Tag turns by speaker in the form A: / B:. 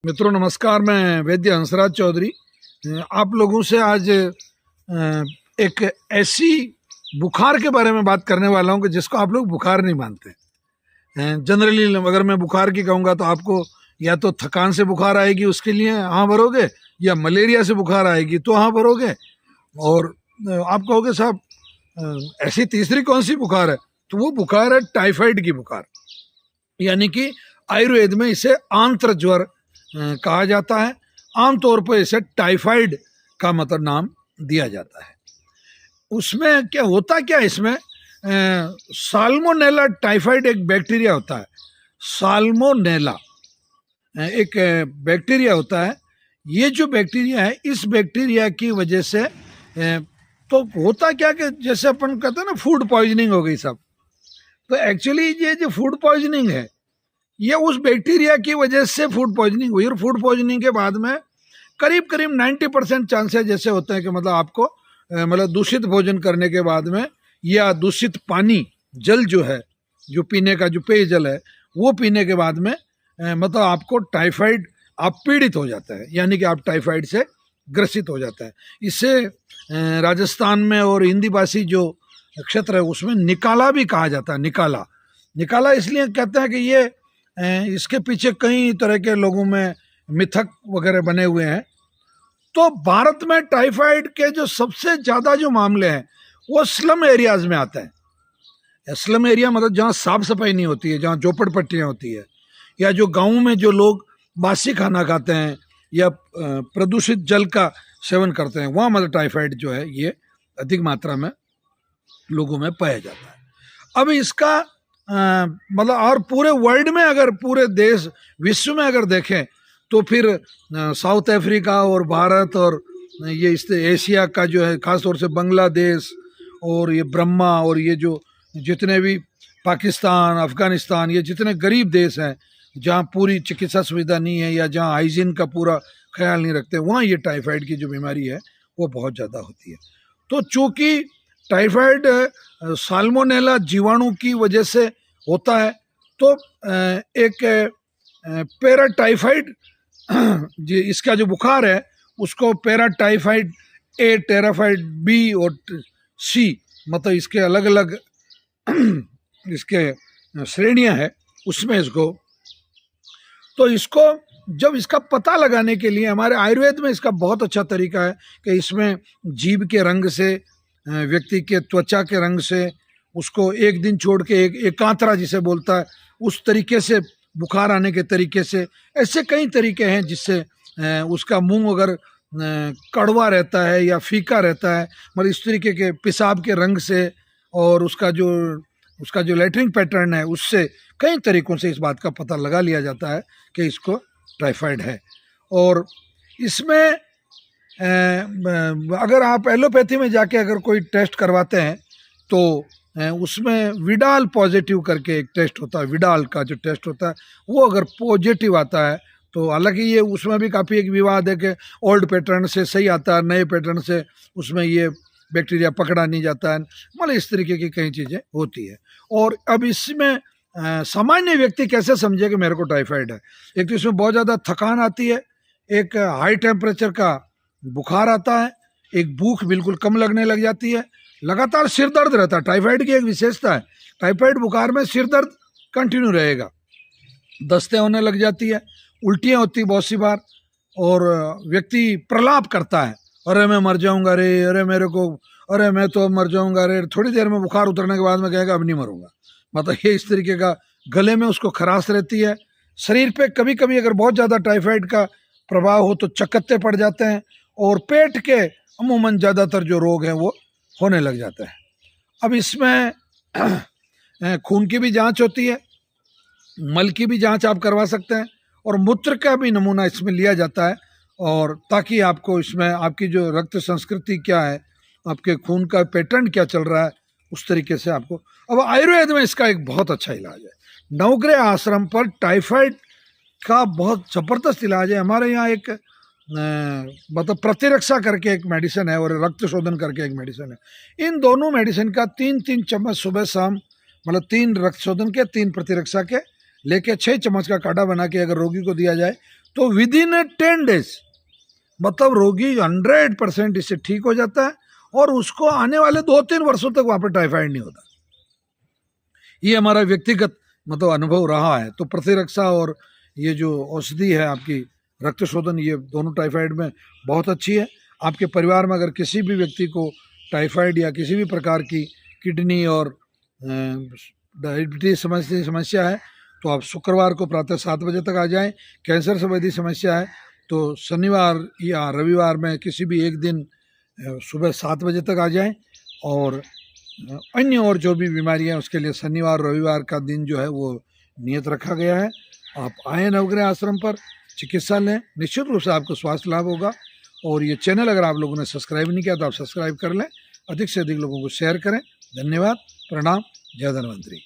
A: मित्रों नमस्कार, मैं वैद्य हंसराज चौधरी आप लोगों से आज एक ऐसी बुखार के बारे में बात करने वाला हूं कि जिसको आप लोग बुखार नहीं मानते। जनरली अगर मैं बुखार की कहूँगा तो आपको या तो थकान से बुखार आएगी उसके लिए हाँ भरोगे, या मलेरिया से बुखार आएगी तो हाँ भरोगे, और आप कहोगे साहब ऐसी तीसरी कौन सी बुखार है, तो वो बुखार है टाइफाइड की बुखार, यानी कि आयुर्वेद में इसे आंत्र ज्वर कहा जाता है। आमतौर पर इसे टाइफाइड का मतलब नाम दिया जाता है। उसमें क्या होता क्या है, इसमें साल्मोनेला टाइफाइड एक बैक्टीरिया होता है। साल्मोनेला एक बैक्टीरिया होता है। ये जो बैक्टीरिया है, इस बैक्टीरिया की वजह से तो होता क्या कि जैसे अपन कहते हैं ना फूड पॉइजनिंग हो गई सब, तो एक्चुअली ये जो फूड पॉइजनिंग है ये उस बैक्टीरिया की वजह से फूड पॉइजनिंग हुई, और फूड पॉइजनिंग के बाद में करीब करीब 90% चांसेस जैसे होते हैं कि मतलब आपको मतलब दूषित भोजन करने के बाद में या दूषित पानी जल जो है, जो पीने का जो पेयजल है वो पीने के बाद में मतलब आपको टाइफाइड आप पीड़ित हो जाता है, यानी कि आप टाइफाइड से ग्रसित हो जाता है। इससे राजस्थान में और हिंदी भाषी जो क्षेत्र है उसमें निकाला भी कहा जाता है। निकाला निकाला इसलिए कहते हैं कि ये इसके पीछे कई तरह के लोगों में मिथक वगैरह बने हुए हैं। तो भारत में टाइफाइड के जो सबसे ज़्यादा जो मामले हैं वो स्लम एरियाज में आते हैं। स्लम एरिया मतलब जहाँ साफ सफाई नहीं होती है, जहाँ झोपड़पट्टियाँ होती है, या जो गाँव में जो लोग बासी खाना खाते हैं या प्रदूषित जल का सेवन करते हैं, वहाँ मतलब टाइफाइड जो है ये अधिक मात्रा में लोगों में पाया जाता है। अब इसका मतलब और पूरे वर्ल्ड में, अगर पूरे देश विश्व में अगर देखें तो फिर साउथ अफ्रीका और भारत और ये इस एशिया का जो है, ख़ास तौर से बांग्लादेश और ये ब्रह्मा और ये जो जितने भी पाकिस्तान, अफ़गानिस्तान, ये जितने गरीब देश हैं जहाँ पूरी चिकित्सा सुविधा नहीं है या जहाँ हाइजीन का पूरा ख्याल नहीं रखते, वहाँ ये टाइफाइड की जो बीमारी है वो बहुत ज़्यादा होती है। तो चूँकि टाइफाइड साल्मोनेला जीवाणु की वजह से होता है, तो एक पैराटाइफाइड जी इसका जो बुखार है उसको पैराटाइफाइड ए, टेराफाइड बी और सी, मतलब इसके अलग अलग इसके श्रेणियां हैं उसमें इसको। तो इसको जब इसका पता लगाने के लिए हमारे आयुर्वेद में इसका बहुत अच्छा तरीका है कि इसमें जीभ के रंग से, व्यक्ति के त्वचा के रंग से उसको एक दिन छोड़ के एक एकांतरा जिसे बोलता है उस तरीके से बुखार आने के तरीके से, ऐसे कई तरीके हैं जिससे उसका मुंह अगर कड़वा रहता है या फीका रहता है, मतलब इस तरीके के पेशाब के रंग से और उसका जो लेटरिंग पैटर्न है उससे कई तरीकों से इस बात का पता लगा लिया जाता है कि इसको टाइफाइड है। और इसमें अगर आप एलोपैथी में जाके अगर कोई टेस्ट करवाते हैं तो उसमें विडाल पॉजिटिव करके एक टेस्ट होता है। विडाल का जो टेस्ट होता है वो अगर पॉजिटिव आता है तो हालांकि ये उसमें भी काफ़ी एक विवाद है कि ओल्ड पैटर्न से सही आता है, नए पैटर्न से उसमें ये बैक्टीरिया पकड़ा नहीं जाता है, मतलब इस तरीके की कई चीज़ें होती है। और अब इसमें सामान्य व्यक्ति कैसे समझे कि मेरे को टाइफाइड है। एक तो इसमें बहुत ज़्यादा थकान आती है, एक हाई टेम्परेचर का बुखार आता है, एक भूख बिल्कुल कम लगने लग जाती है, लगातार सिर दर्द रहता है। टाइफाइड की एक विशेषता है, टाइफाइड बुखार में सिर दर्द कंटिन्यू रहेगा, दस्तें होने लग जाती है, उल्टियाँ होती बहुत सी बार, और व्यक्ति प्रलाप करता है, अरे मैं मर जाऊंगा रे, अरे मेरे को, अरे मैं तो मर जाऊंगा रे। थोड़ी देर में बुखार उतरने के बाद में कहेगा अब नहीं मरूंगा, मतलब ये इस तरीके का गले में उसको खराश रहती है। शरीर पे कभी कभी अगर बहुत ज़्यादा टाइफाइड का प्रभाव हो तो चकत्ते पड़ जाते हैं, और पेट के अमूमन ज़्यादातर जो रोग हैं वो होने लग जाते हैं। अब इसमें खून की भी जांच होती है, मल की भी जांच आप करवा सकते हैं, और मूत्र का भी नमूना इसमें लिया जाता है, और ताकि आपको इसमें आपकी जो रक्त संस्कृति क्या है, आपके खून का पैटर्न क्या चल रहा है, उस तरीके से आपको। अब आयुर्वेद में इसका एक बहुत अच्छा इलाज है। नवग्रह आश्रम पर टाइफाइड का बहुत ज़बरदस्त इलाज है। हमारे यहाँ एक मतलब प्रतिरक्षा करके एक मेडिसिन है और रक्त शोधन करके एक मेडिसिन है। इन दोनों मेडिसिन का 3-3 चम्मच सुबह शाम, मतलब 3 रक्त शोधन के 3 प्रतिरक्षा के लेके 6 चम्मच का काढ़ा बना के अगर रोगी को दिया जाए तो विद इन 10 डेज मतलब रोगी 100% इससे ठीक हो जाता है और उसको आने वाले 2-3 वर्षों तक वहाँ पर टाइफाइड नहीं होता। ये हमारा व्यक्तिगत मतलब अनुभव रहा है। तो प्रतिरक्षा और ये जो औषधि है आपकी रक्त शोधन, ये दोनों टाइफाइड में बहुत अच्छी है। आपके परिवार में अगर किसी भी व्यक्ति को टाइफाइड या किसी भी प्रकार की किडनी और डायबिटीज समस्या है तो आप शुक्रवार को प्रातः 7 बजे तक आ जाएं। कैंसर संबंधी समस्या है तो शनिवार या रविवार में किसी भी एक दिन सुबह 7 बजे तक आ जाएं। और अन्य और जो भी बीमारियां हैं उसके लिए शनिवार रविवार का दिन जो है वो नियत रखा गया है। आप आए नवग्रह आश्रम पर, चिकित्सा लें, निश्चित रूप से आपको स्वास्थ्य लाभ होगा। और ये चैनल अगर आप लोगों ने सब्सक्राइब नहीं किया तो आप सब्सक्राइब कर लें, अधिक से अधिक लोगों को शेयर करें। धन्यवाद, प्रणाम, जय धन्वंतरी।